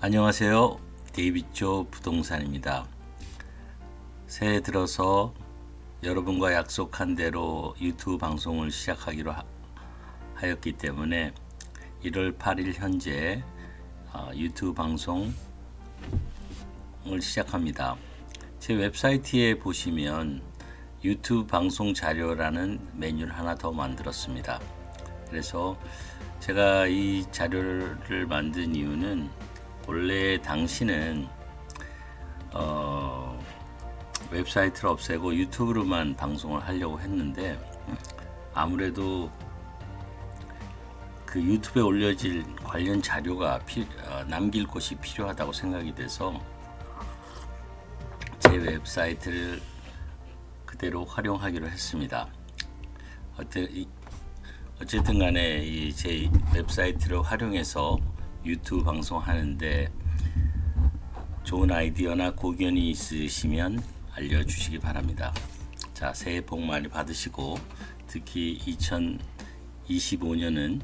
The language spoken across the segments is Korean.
안녕하세요. 데이비조 부동산입니다. 새해 들어서 여러분과 약속한 대로 유튜브 방송을 시작하기로 하였기 때문에 1월 8일 현재 유튜브 방송을 시작합니다. 제 웹사이트에 보시면 유튜브 방송 자료라는 메뉴를 하나 더 만들었습니다. 그래서 제가 이 자료를 만든 이유는 원래 당시는 웹사이트를 없애고 유튜브로만 방송을 하려고 했는데 아무래도 그 유튜브에 올려질 관련 자료가 남길 곳이 필요하다고 생각이 돼서 제 웹사이트를 그대로 활용하기로 했습니다. 어쨌든 간에 제 웹사이트를 활용해서 유튜브 방송하는데 좋은 아이디어나 고견이 있으시면 알려주시기 바랍니다. 자, 새해 복 많이 받으시고 특히 2025년은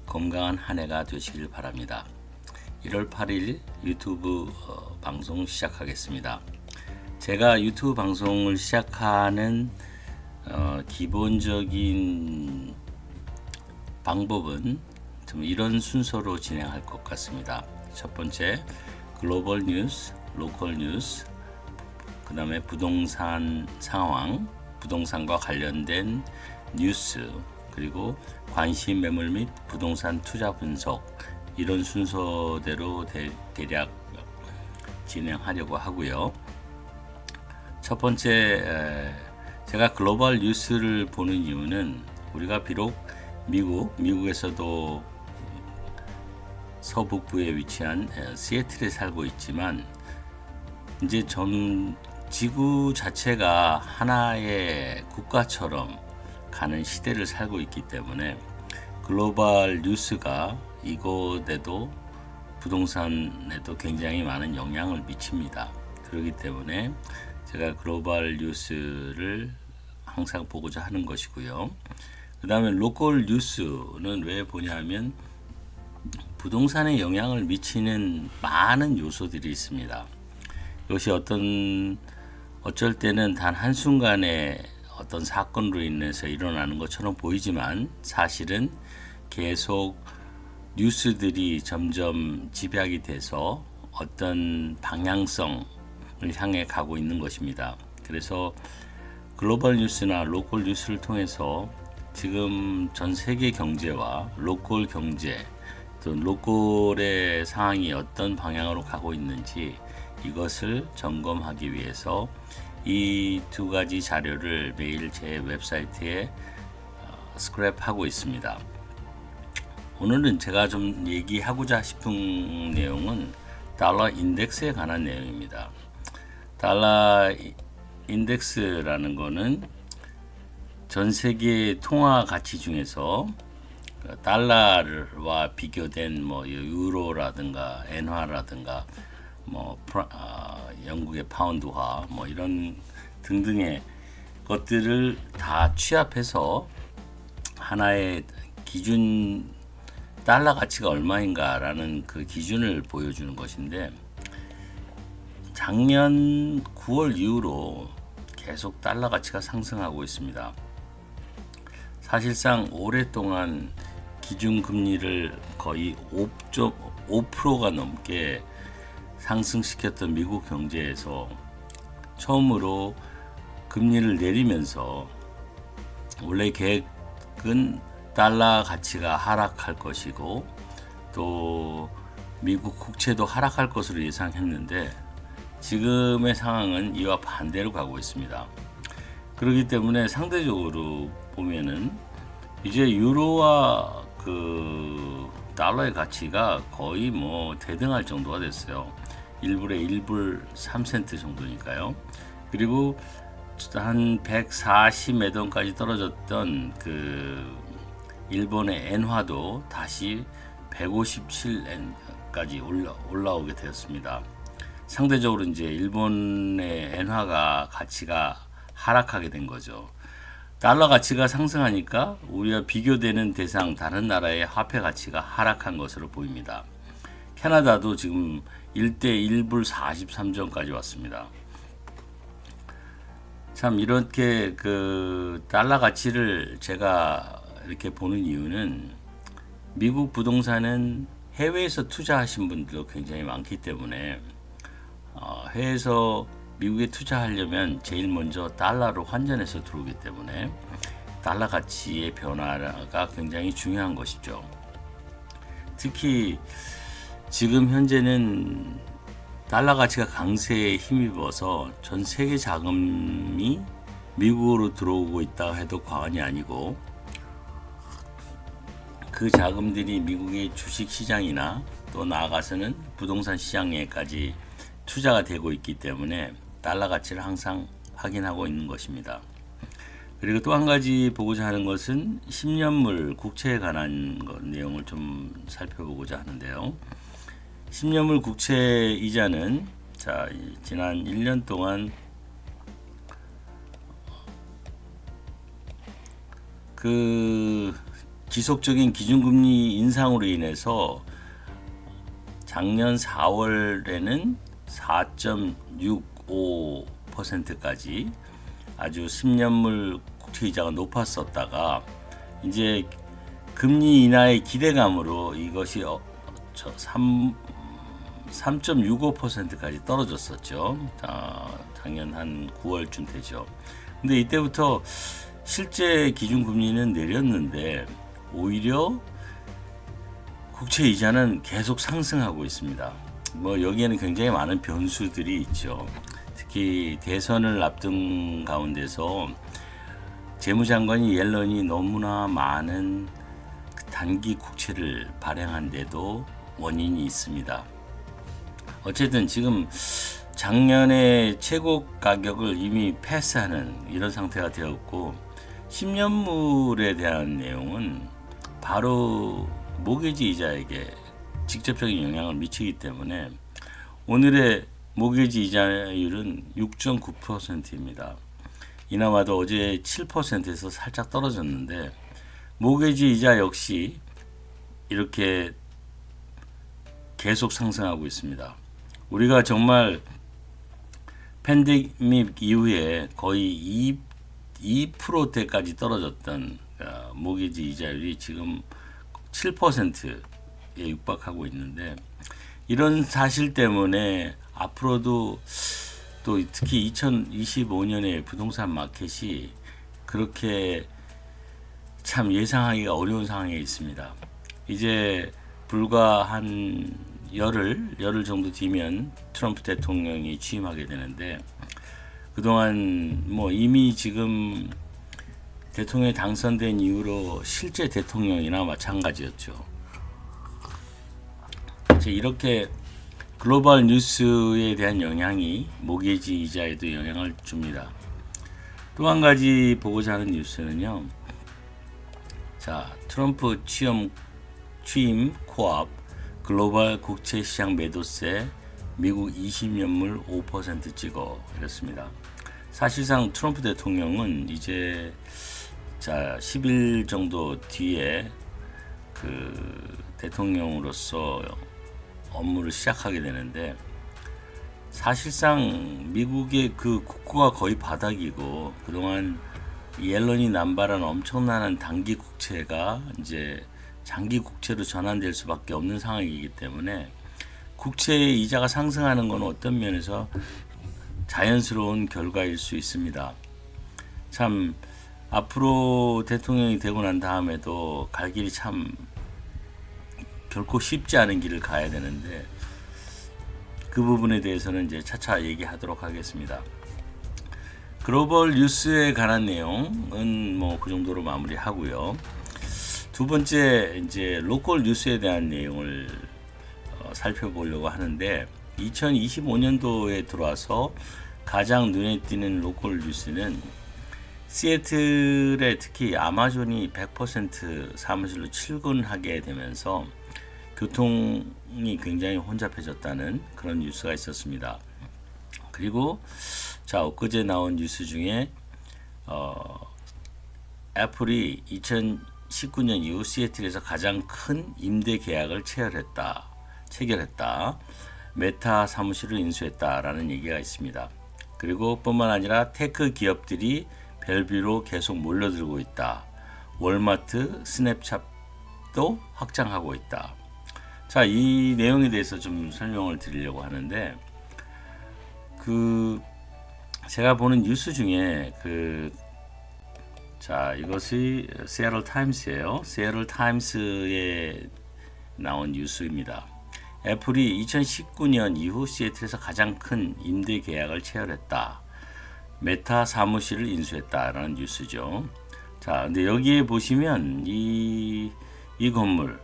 건강한 한 해가 되시길 바랍니다. 1월 8일 유튜브 방송 시작하겠습니다. 제가 유튜브 방송을 시작하는 기본적인 방법은 좀 이런 순서로 진행할 것 같습니다. 첫 번째, 글로벌 뉴스, 로컬 뉴스, 그 다음에 부동산 상황, 부동산과 관련된 뉴스, 그리고 관심 매물 및 부동산 투자 분석, 이런 순서대로 대략 진행하려고 하고요. 첫 번째, 제가 글로벌 뉴스를 보는 이유는 우리가 비록 미국에서도 서북부에 위치한 시애틀에 살고 있지만 이제 지구 자체가 하나의 국가처럼 가는 시대를 살고 있기 때문에 글로벌 뉴스가 이곳에도 부동산에도 굉장히 많은 영향을 미칩니다. 그렇기 때문에 제가 글로벌 뉴스를 항상 보고자 하는 것이고요. 그 다음에 로컬 뉴스는 왜 보냐면 부동산에 영향을 미치는 많은 요소들이 있습니다. 이것이 어쩔 때는 단 한순간에 어떤 사건으로 인해서 일어나는 것처럼 보이지만 사실은 계속 뉴스들이 점점 집약이 돼서 어떤 방향성을 향해 가고 있는 것입니다. 그래서 글로벌 뉴스나 로컬 뉴스를 통해서 지금 전 세계 경제와 로컬 경제, 또 로컬의 상황이 어떤 방향으로 가고 있는지 이것을 점검하기 위해서 이 두 가지 자료를 매일 제 웹사이트에 스크랩하고 있습니다. 오늘은 제가 좀 얘기하고자 싶은 내용은 달러 인덱스에 관한 내용입니다. 달러 인덱스라는 거는 전 세계 통화 가치 중에서 달러와 비교된 유로라든가 엔화라든가 영국의 파운드화 이런 등등의 것들을 다 취합해서 하나의 기준 달러 가치가 얼마인가라는 그 기준을 보여주는 것인데 작년 9월 이후로 계속 달러 가치가 상승하고 있습니다. 사실상 오랫동안 기준금리를 거의 5%가 넘게 상승시켰던 미국 경제에서 처음으로 금리를 내리면서 원래 계획은 달러 가치가 하락할 것이고 또 미국 국채도 하락할 것으로 예상했는데 지금의 상황은 이와 반대로 가고 있습니다. 그렇기 때문에 상대적으로 보면은 이제 유로와 그 달러의 가치가 거의 대등할 정도가 됐어요. 1불에 1불 3센트 정도니까요. 그리고 한 140 몇 원까지 떨어졌던 그 일본의 엔화도 다시 157엔까지 올라오게 되었습니다. 상대적으로 이제 일본의 엔화가 가치가 하락하게 된 거죠. 달러 가치가 상승하니까 우리와 비교되는 대상 다른 나라의 화폐 가치가 하락한 것으로 보입니다. 캐나다도 지금 1대 1불 43전까지 왔습니다. 참 이렇게 그 달러 가치를 제가 이렇게 보는 이유는 미국 부동산은 해외에서 투자하신 분들도 굉장히 많기 때문에 해외에서 미국에 투자하려면 제일 먼저 달러로 환전해서 들어오기 때문에 달러 가치의 변화가 굉장히 중요한 것이죠. 특히 지금 현재는 달러 가치가 강세에 힘입어서 전 세계 자금이 미국으로 들어오고 있다 해도 과언이 아니고, 그 자금들이 미국의 주식 시장이나 또 나아가서는 부동산 시장에까지 투자가 되고 있기 때문에 달러 가치를 항상 확인하고 있는 것입니다. 그리고 또 한 가지 보고자 하는 것은 10년물 국채에 관한 내용을 좀 살펴보고자 하는데요. 10년물 국채 이자는 지난 1년 동안 그 지속적인 기준금리 인상으로 인해서 작년 4월에는 4.65%까지 아주 10년물 국채 이자가 높았었다가 이제 금리 인하의 기대감으로 이것이 3.65%까지 떨어졌었죠. 작년 한 9월쯤 되죠. 근데 이때부터 실제 기준금리는 내렸는데 오히려 국채 이자는 계속 상승하고 있습니다. 뭐 여기에는 굉장히 많은 변수들이 있죠. 특히 대선을 앞둔 가운데서 재무장관이 옐런이 너무나 많은 단기 국채를 발행한 데도 원인이 있습니다. 어쨌든 지금 작년에 최고 가격을 이미 패스하는 이런 상태가 되었고, 10년물에 대한 내용은 바로 모기지 이자에게 직접적인 영향을 미치기 때문에 오늘의 모기지 이자율은 6.9%입니다. 이나마도 어제 7%에서 살짝 떨어졌는데, 모기지 이자 역시 이렇게 계속 상승하고 있습니다. 우리가 정말 팬데믹 이후에 거의 2%대까지 떨어졌던 모기지 이자율이 지금 7%에 육박하고 있는데, 이런 사실 때문에 앞으로도 또 특히 2025년에 부동산 마켓이 그렇게 참 예상하기가 어려운 상황에 있습니다. 이제 불과 한 열흘 정도 뒤면 트럼프 대통령이 취임하게 되는데, 그동안 뭐 이미 지금 대통령이 당선된 이후로 실제 대통령이나 마찬가지였죠. 이렇게 글로벌 뉴스에 대한 영향이 모기지 이자에도 영향을 줍니다. 또 한 가지 보고자 하는 뉴스는요. 트럼프 취임 코앞 글로벌 국채 시장 매도세 미국 20년물 5% 찍어 이렇습니다. 사실상 트럼프 대통령은 이제 10일 정도 뒤에 그 대통령으로서 업무를 시작하게 되는데, 사실상 미국의 그 국고가 거의 바닥이고 그동안 옐런이 남발한 엄청난 단기 국채가 이제 장기 국채로 전환될 수밖에 없는 상황이기 때문에 국채의 이자가 상승하는 건 어떤 면에서 자연스러운 결과일 수 있습니다. 참 앞으로 대통령이 되고 난 다음에도 갈 길이 참 결코 쉽지 않은 길을 가야 되는데, 그 부분에 대해서는 이제 차차 얘기하도록 하겠습니다. 글로벌 뉴스에 관한 내용은 뭐 그 정도로 마무리하고요. 두 번째 이제 로컬 뉴스에 대한 내용을 살펴보려고 하는데, 2025년도에 들어와서 가장 눈에 띄는 로컬 뉴스는 시애틀에 특히 아마존이 100% 사무실로 출근하게 되면서 교통이 굉장히 혼잡해졌다는 그런 뉴스가 있었습니다. 그리고 엊그제 나온 뉴스 중에 애플이 2019년 이후 시애틀에서 가장 큰 임대 계약을 체결했다. 체결했다. 메타 사무실을 인수했다라는 얘기가 있습니다. 그리고 뿐만 아니라 테크 기업들이 벨뷰로 계속 몰려들고 있다. 월마트, 스냅챗도 확장하고 있다. 자, 이 내용에 대해서 좀 설명을 드리려고 하는데, 제가 보는 뉴스 중에 이것이 시애틀 타임스예요. 시애틀 타임스에 나온 뉴스입니다. 애플이 2019년 이후 시애틀에서 가장 큰 임대 계약을 체결했다. 메타 사무실을 인수했다라는 뉴스죠. 자, 근데 여기에 보시면 이 건물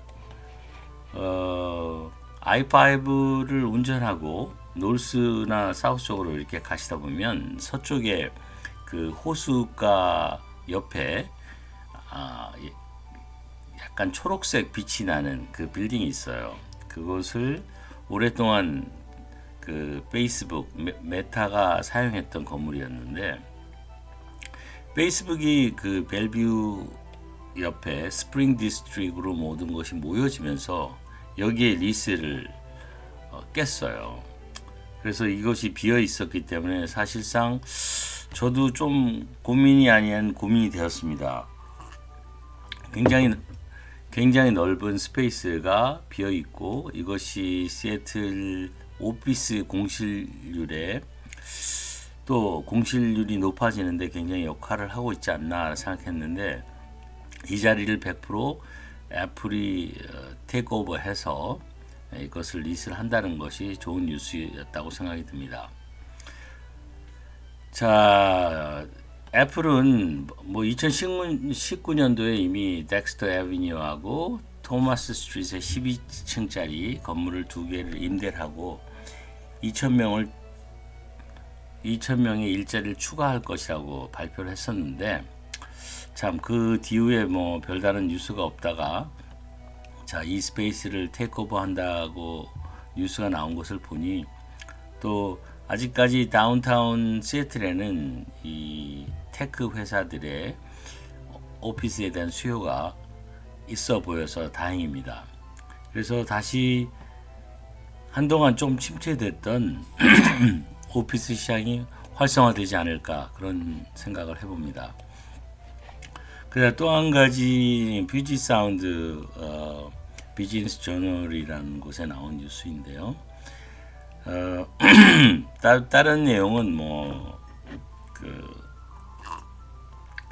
i5를 운전하고 노스나 사우스 쪽으로 이렇게 가시다 보면 서쪽에 그 호수가 옆에 약간 초록색 빛이 나는 그 빌딩이 있어요. 그것을 오랫동안 그 페이스북 메타가 사용했던 건물이었는데, 페이스북이 그 벨뷰 옆에 스프링 디스트릭으로 모든 것이 모여지면서 여기에 리스를 깼어요. 그래서 이것이 비어 있었기 때문에 사실상 저도 좀 고민이 아닌 고민이 되었습니다. 굉장히 넓은 스페이스가 비어 있고, 이것이 시애틀 오피스 공실률에 또 공실률이 높아지는데 굉장히 역할을 하고 있지 않나 생각했는데, 이 자리를 100% 애플이 테이크오버해서 이것을 리스를 한다는 것이 좋은 뉴스였다고 생각이 듭니다. 자, 애플은 뭐 2019년도에 이미 덱스터 애비뉴하고 토마스 스트리트의 12층짜리 건물을 2개를 임대를 하고 2,000명의 일자리를 추가할 것이라고 발표를 했었는데, 참 그 뒤후에 뭐 별다른 뉴스가 없다가 이 스페이스를 테이크오버 한다고 뉴스가 나온 것을 보니, 또 아직까지 다운타운 시애틀에는 이 테크 회사들의 오피스에 대한 수요가 있어 보여서 다행입니다. 그래서 다시 한동안 좀 침체됐던 오피스 시장이 활성화되지 않을까, 그런 생각을 해봅니다. 그래서 또 한 가지 뷰지 사운드 비즈니스 저널이라는 곳에 나온 뉴스인데요. 다른 내용은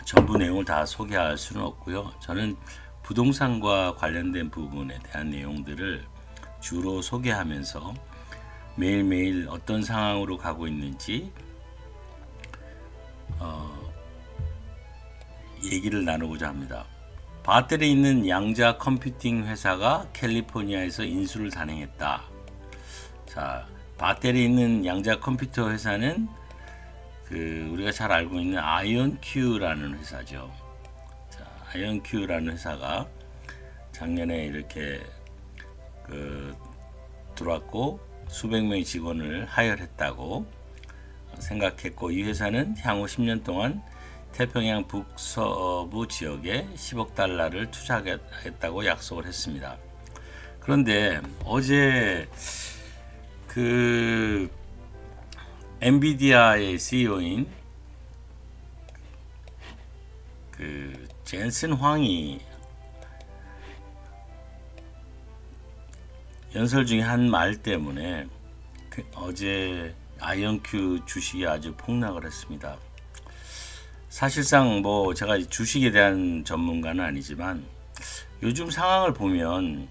전부 내용을 다 소개할 수는 없고요. 저는 부동산과 관련된 부분에 대한 내용들을 주로 소개하면서 매일매일 어떤 상황으로 가고 있는지 얘기를 나누고자 합니다. 바텔에 있는 양자 컴퓨팅 회사가 캘리포니아에서 인수를 단행했다. 자, 바텔에 있는 양자 컴퓨터 회사는 우리가 잘 알고 있는 아이온큐라는 회사죠. 자, 아이온큐라는 회사가 작년에 이렇게 들어왔고 수백 명의 직원을 하이어했다고 생각했고, 이 회사는 향후 10년 동안 태평양 북서부 지역에 10억 달러를 투자하겠다고 약속을 했습니다. 그런데 어제 엔비디아의 CEO인 젠슨 황이 연설 중에 한 말 때문에 어제 아이온큐 주식이 아주 폭락을 했습니다. 사실상 제가 주식에 대한 전문가는 아니지만 요즘 상황을 보면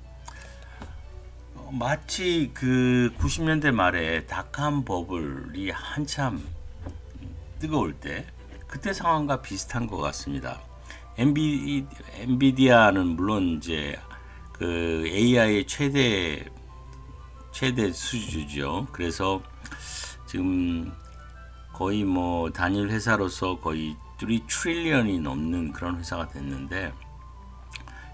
마치 90년대 말에 닷컴 버블이 한참 뜨거울 때 그때 상황과 비슷한 것 같습니다. 엔비디아는 물론 이제 AI의 최대 수주죠. 그래서 지금 거의 단일 회사로서 거의 3 트릴리언이 넘는 그런 회사가 됐는데,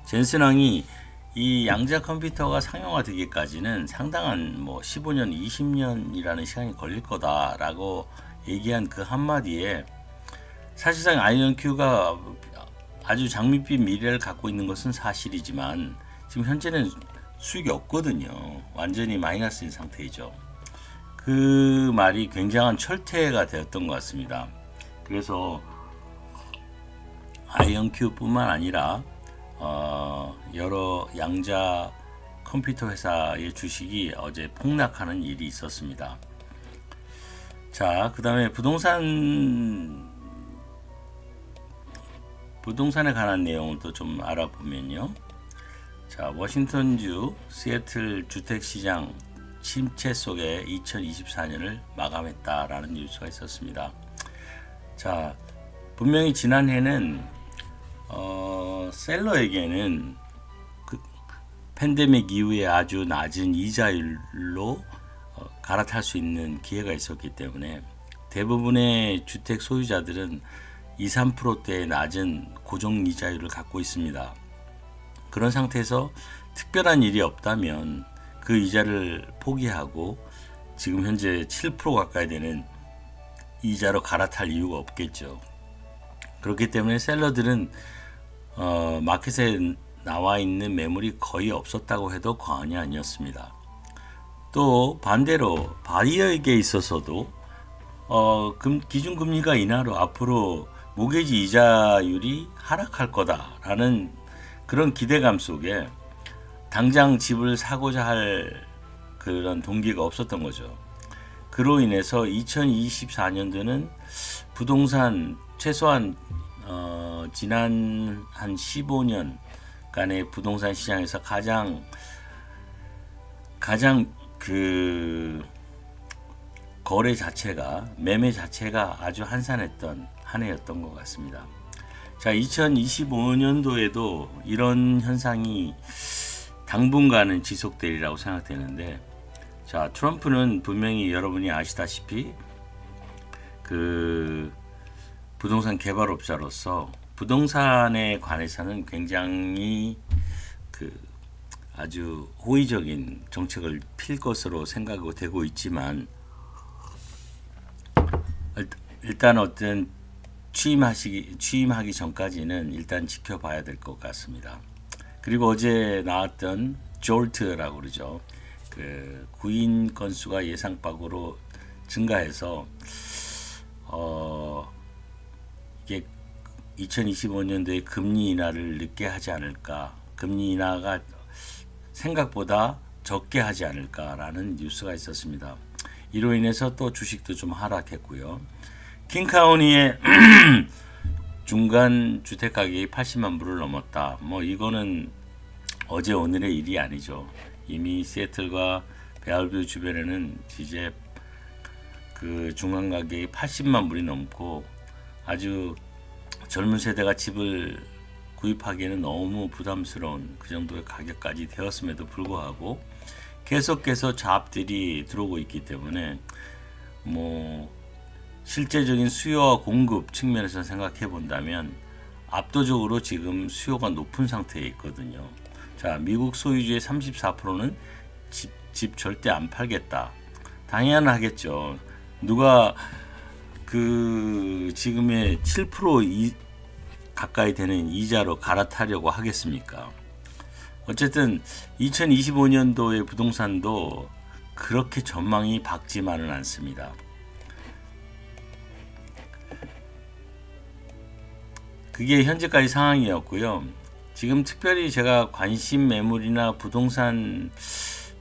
젠슨 황이 이 양자 컴퓨터가 상용화되기까지는 상당한 15년, 20년이라는 시간이 걸릴 거다라고 얘기한 그 한마디에 사실상 아이온큐가 아주 장밋빛 미래를 갖고 있는 것은 사실이지만, 지금 현재는 수익이 없거든요. 완전히 마이너스인 상태이죠. 그 말이 굉장한 철퇴가 되었던 것 같습니다. 그래서 아이언큐뿐만 아니라 여러 양자 컴퓨터 회사의 주식이 어제 폭락하는 일이 있었습니다. 자, 그 다음에 부동산에 관한 내용을 또 좀 알아보면요. 자, 워싱턴주 시애틀 주택시장 침체 속에 2024년을 마감했다라는 뉴스가 있었습니다. 자, 분명히 지난해는 셀러에게는 그 팬데믹 이후에 아주 낮은 이자율로 갈아탈 수 있는 기회가 있었기 때문에 대부분의 주택 소유자들은 2~3%대의 낮은 고정 이자율을 갖고 있습니다. 그런 상태에서 특별한 일이 없다면 그 이자를 포기하고 지금 현재 7% 가까이 되는 이자로 갈아탈 이유가 없겠죠. 그렇기 때문에 셀러들은 마켓에 나와 있는 매물이 거의 없었다고 해도 과언이 아니었습니다. 또 반대로 바이어에게 있어서도 기준금리가 인하로 앞으로 모기지 이자율이 하락할 거다라는 그런 기대감 속에 당장 집을 사고자 할 그런 동기가 없었던 거죠. 그로 인해서 2024년도는 부동산 최소한 지난 한 15년간의 부동산 시장에서 가장 그 거래 자체가 매매 자체가 아주 한산했던 한 해였던 것 같습니다. 자, 2025년도에도 이런 현상이 당분간은 지속되리라고 생각되는데, 자, 트럼프는 분명히 여러분이 아시다시피 그 부동산 개발업자로서 부동산에 관해서는 굉장히 그 아주 호의적인 정책을 필 것으로 생각이 되고 있지만, 일단 어떤 취임하기 전까지는 일단 지켜봐야 될 것 같습니다. 그리고 어제 나왔던 졸트라고 그러죠. 그 구인 건수가 예상 밖으로 증가해서 이게 2025년도에 금리 인하를 늦게 하지 않을까, 금리 인하가 생각보다 적게 하지 않을까라는 뉴스가 있었습니다. 이로 인해서 또 주식도 좀 하락했고요. 킹카운티의 중간 주택 가격이 80만 불을 넘었다. 뭐 이거는 어제 오늘의 일이 아니죠. 이미 시애틀과 베알뷰 주변에는 이제 그 중간 가격이 80만 불이 넘고 아주 젊은 세대가 집을 구입하기에는 너무 부담스러운 그 정도의 가격까지 되었음에도 불구하고 계속해서 잡들이 들어오고 있기 때문에 뭐 실제적인 수요와 공급 측면에서 생각해 본다면 압도적으로 지금 수요가 높은 상태에 있거든요. 자, 미국 소유주의 34%는 집 절대 안 팔겠다. 당연하겠죠. 누가 그 지금의 7% 가까이 되는 이자로 갈아타려고 하겠습니까? 어쨌든 2025년도의 부동산도 그렇게 전망이 밝지만은 않습니다. 그게 현재까지 상황이었고요. 지금 특별히 제가 관심 매물이나 부동산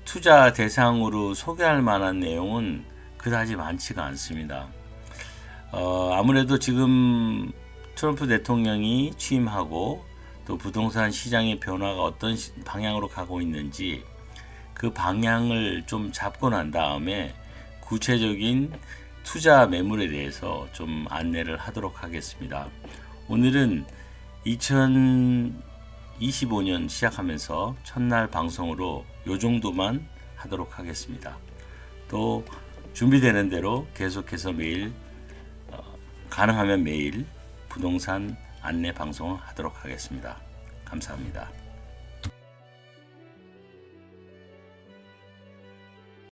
투자 대상으로 소개할 만한 내용은 그다지 많지가 않습니다. 아무래도 지금 트럼프 대통령이 취임하고 또 부동산 시장의 변화가 어떤 방향으로 가고 있는지 그 방향을 좀 잡고 난 다음에 구체적인 투자 매물에 대해서 좀 안내를 하도록 하겠습니다. 오늘은 2025년 시작하면서 첫날 방송으로 요 정도만 하도록 하겠습니다. 또 준비되는 대로 계속해서 매일 가능하면 매일 부동산 안내 방송을 하도록 하겠습니다. 감사합니다.